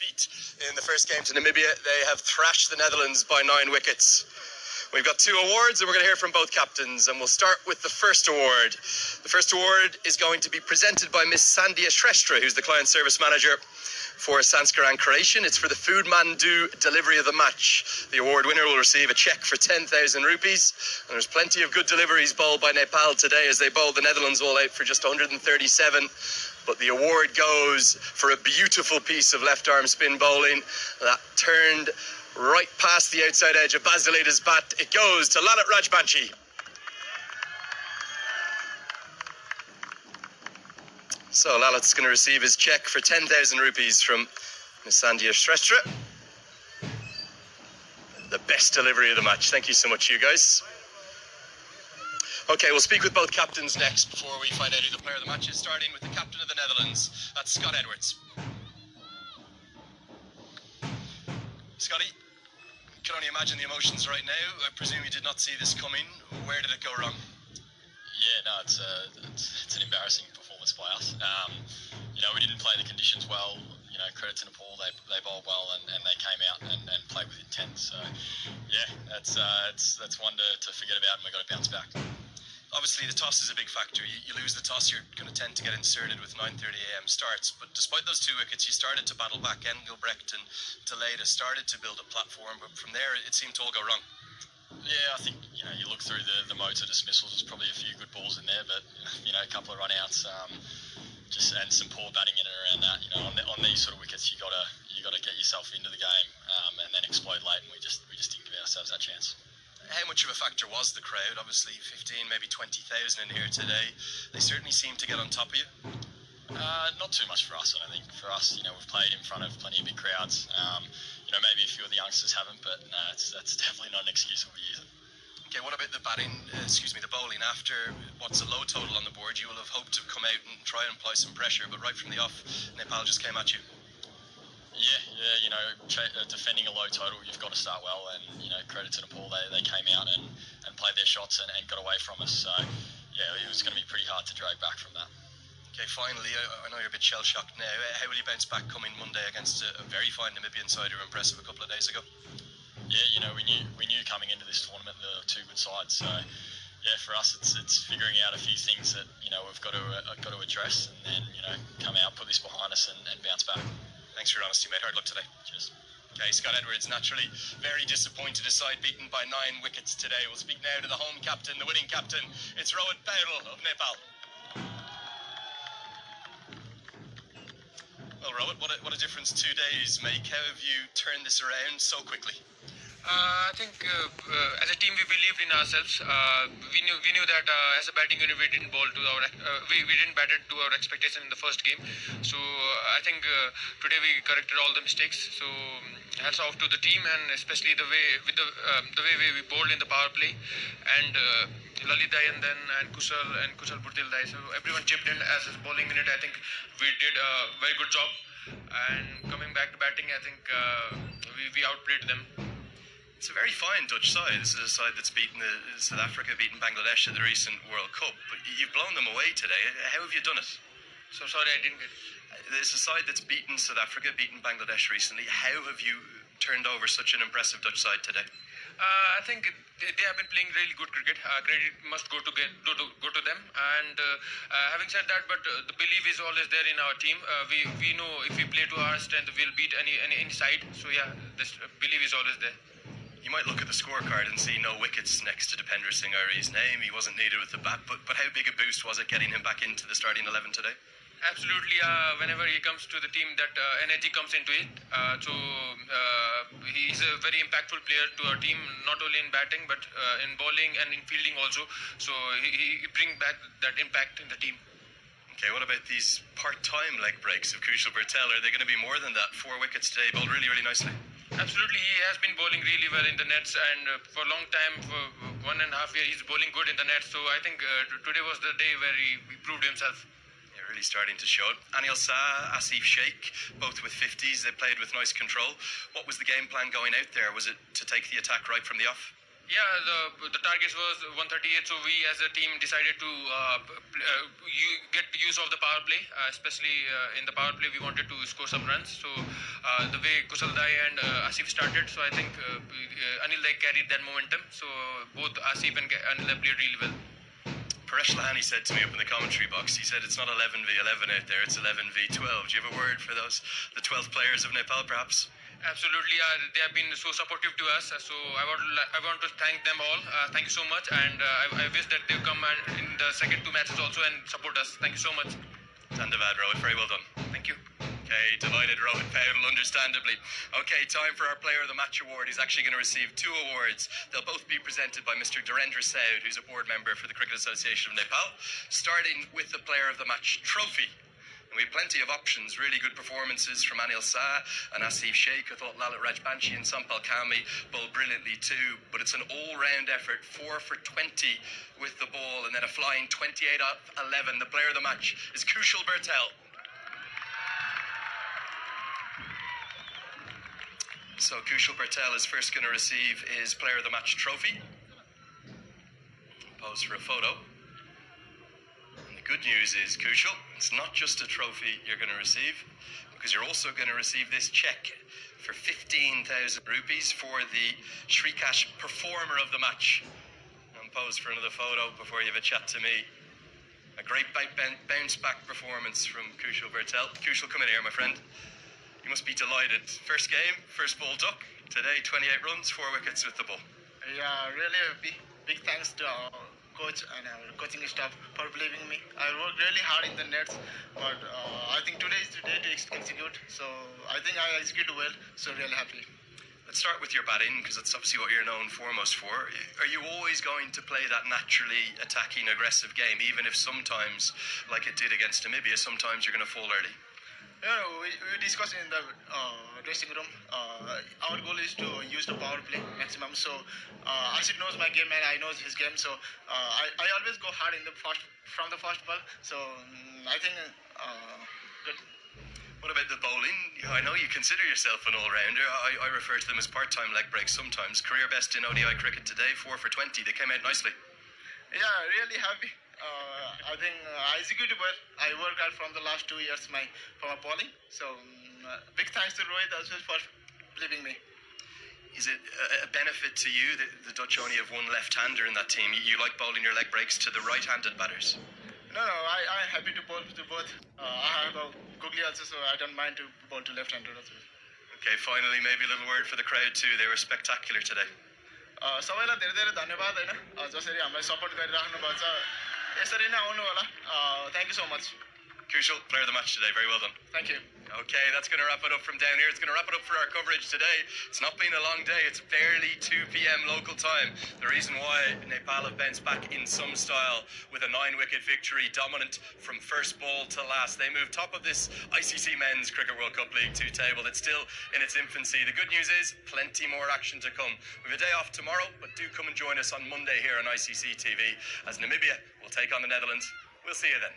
defeat in the first game to Namibia. They have thrashed the Netherlands by 9 wickets. We've got 2 awards and we're going to hear from both captains, and we'll start with the first award. The first award is going to be presented by Miss Sandia Shrestha, who's the client service manager for Sanskaran Creation. It's for the Food Mandu delivery of the match. The award winner will receive a cheque for 10,000 rupees, and there's plenty of good deliveries bowled by Nepal today as they bowled the Netherlands all out for just 137. But the award goes for a beautiful piece of left arm spin bowling that turned right past the outside edge of Basilita's bat. It goes to Lalit Rajbanshi. So Lalit's going to receive his cheque for 10,000 rupees from Ms. Sandia Shrestha. The best delivery of the match. Thank you so much, you guys. Okay, we'll speak with both captains next before we find out who the player of the match is, starting with the captain of the Netherlands. That's Scott Edwards. Scotty, I can only imagine the emotions right now. I presume you did not see this coming. Where did it go wrong? Yeah, no, it's an embarrassing performance by us. We didn't play the conditions well. Credit to Nepal, they bowled well and they came out and played with intent. So, yeah, that's one to forget about, and we've got to bounce back. Obviously, the toss is a big factor. You lose the toss, you're going to tend to get inserted with 9:30 a.m. starts. But despite those 2 wickets, you started to battle back. Engelbrecht and Deleda started to build a platform, but from there, it seemed to all go wrong. Yeah, I think, you look through the motor dismissals, there's probably a few good balls in there, but, a couple of run-outs, and some poor batting in and around that. On these sort of wickets, you gotta get yourself into the game, and then explode late, and we just didn't give ourselves that chance. How much of a factor was the crowd? Obviously 15, maybe 20,000 in here today. They certainly seem to get on top of you. Not too much for us, I don't think. For us, we've played in front of plenty of big crowds. Maybe a few of the youngsters haven't, but no, that's definitely not an excuse we'll be using. Okay, what about the the bowling after what's a low total on the board? You will have hoped to come out and try and apply some pressure, but right from the off, Nepal just came at you. Yeah, defending a low total, you've got to start well, and, credit to Nepal, they came out and played their shots and got away from us. So, yeah, it was going to be pretty hard to drag back from that. Okay, finally, I know you're a bit shell-shocked now. How will you bounce back coming Monday against a very fine Namibian side who were impressive a couple of days ago? Yeah, we knew coming into this tournament there were 2 good sides. So, yeah, for us, it's figuring out a few things that we've got to address, and then come out, put this behind us, and bounce back. Thanks for your honesty, mate. Hard luck today. Cheers. Okay, Scott Edwards, naturally very disappointed, a side beaten by 9 wickets today. We'll speak now to the home captain, the winning captain. It's Rohit Paudel of Nepal. Well, Rohit, what a difference 2 days make. How have you turned this around so quickly? I think as a team we believed in ourselves. We knew that as a batting unit we didn't bowl to our we didn't bat it to our expectation in the first game. So I think today we corrected all the mistakes. So hats off to the team, and especially the way we bowled in the power play, and Lalit Dai and Kushal Bhurtil Dai. So everyone chipped in as his bowling unit. I think we did a very good job. And coming back to batting, I think we outplayed them. It's a very fine Dutch side. This is a side that's beaten South Africa, beaten Bangladesh at the recent World Cup. But you've blown them away today. How have you done it? So sorry, I didn't get it. There's a side that's beaten South Africa, beaten Bangladesh recently. How have you turned over such an impressive Dutch side today? I think they have been playing really good cricket. Credit must go to them. And having said that, but the belief is always there in our team. We know if we play to our strength, we'll beat any side. So yeah, this belief is always there. You might look at the scorecard and see no wickets next to Dipender Singh Ari's name. He wasn't needed with the bat, but how big a boost was it getting him back into the starting 11 today? Absolutely. Whenever he comes to the team, that energy comes into it. He's a very impactful player to our team, not only in batting but in bowling and in fielding also. So he brings back that impact in the team. Okay, what about these part-time leg breaks of Kushal Bhurtil? Are they going to be more than that? 4 wickets today, bowled really, really nicely. Absolutely, he has been bowling really well in the nets, and for a long time, for 1.5 years, he's bowling good in the nets. So I think today was the day where he proved himself. Yeah, really starting to show it. Anil Shah, Asif Sheikh, both with 50s. They played with nice control. What was the game plan going out there? Was it to take the attack right from the off? Yeah, the targets was 138, so we as a team decided to get use of the power play, especially in the power play we wanted to score some runs. So the way Kusal Dai and Asif started, so I think Anil Dai carried that momentum. So both Asif and Anil Dai played really well. Paresh Lahani said to me up in the commentary box, he said it's not 11v11 out there, it's 11v12. Do you have a word for those, the 12 players of Nepal perhaps? Absolutely, they have been so supportive to us. So I want to thank them all. Thank you so much, and I wish that they come in the second two matches also and support us. Thank you so much. Dhanyavad, Rohit. Very well done. Thank you. Okay, delighted Rohit Powell, understandably. Okay, time for our Player of the Match award. He's actually going to receive two awards. They'll both be presented by Mr. Dhirendra Saud, who's a board member for the Cricket Association of Nepal, starting with the Player of the Match trophy. And we have plenty of options, really good performances from Anil Shah and Asif Sheikh. I thought Lalit Rajbanshi and Sampal Kami bowled brilliantly too, but it's an all-round effort, 4 for 20 with the ball, and then a flying 28 off 11. The Player of the Match is Kushal Bertel. So Kushal Bertel is first going to receive his Player of the Match trophy. Pose for a photo. Good news is, Kushal, it's not just a trophy you're going to receive, because you're also going to receive this cheque for 15,000 rupees for the Shrikash Performer of the Match. And pose for another photo before you have a chat to me. A great bounce-back performance from Kushal Bertel. Kushal, come in here, my friend. You must be delighted. First game, first ball duck. Today, 28 runs, 4 wickets with the ball. Yeah, really happy. Big thanks to our coach and our coaching staff for believing me. I worked really hard in the nets, but I think today is the day to execute. So I think I executed well, so really happy. Let's start with your batting, because that's obviously what you're known foremost for. Are you always going to play that naturally attacking, aggressive game, even if sometimes, like it did against Namibia, sometimes you're going to fall early? Yeah, we discussed in the dressing room. Our goal is to use the power play maximum. So Asif knows my game and I know his game. So I always go hard in from the first ball. So I think good. What about the bowling? I know you consider yourself an all-rounder. I refer to them as part-time leg breaks sometimes. Career best in ODI cricket today, 4 for 20. They came out nicely. Yeah, really happy. I think I executed well. I worked hard from the last 2 years for my bowling. So big thanks to Rohit also for believing me. Is it a benefit to you that the Dutch only have one left-hander in that team? You like bowling your leg breaks to the right-handed batters? No, I'm happy to bowl to both. I have a googly also, so I don't mind to bowl to left-hander also. Okay, finally, maybe a little word for the crowd too. They were spectacular today. सबैलाई धेरै धेरै धन्यवाद हैन जसरी हामीलाई support गरिराख्नु भएको छ यसरी नै आउनु होला thank you so much Kushal, Player of the Match today, very well done. Thank you. Okay, that's going to wrap it up from down here. It's going to wrap it up for our coverage today. It's not been a long day. It's barely 2 p.m. local time. The reason why Nepal have bounced back in some style with a 9-wicket victory, dominant from first ball to last. They moved top of this ICC Men's Cricket World Cup League 2 table. It's still in its infancy. The good news is plenty more action to come. We have a day off tomorrow, but do come and join us on Monday here on ICC TV as Namibia will take on the Netherlands. We'll see you then.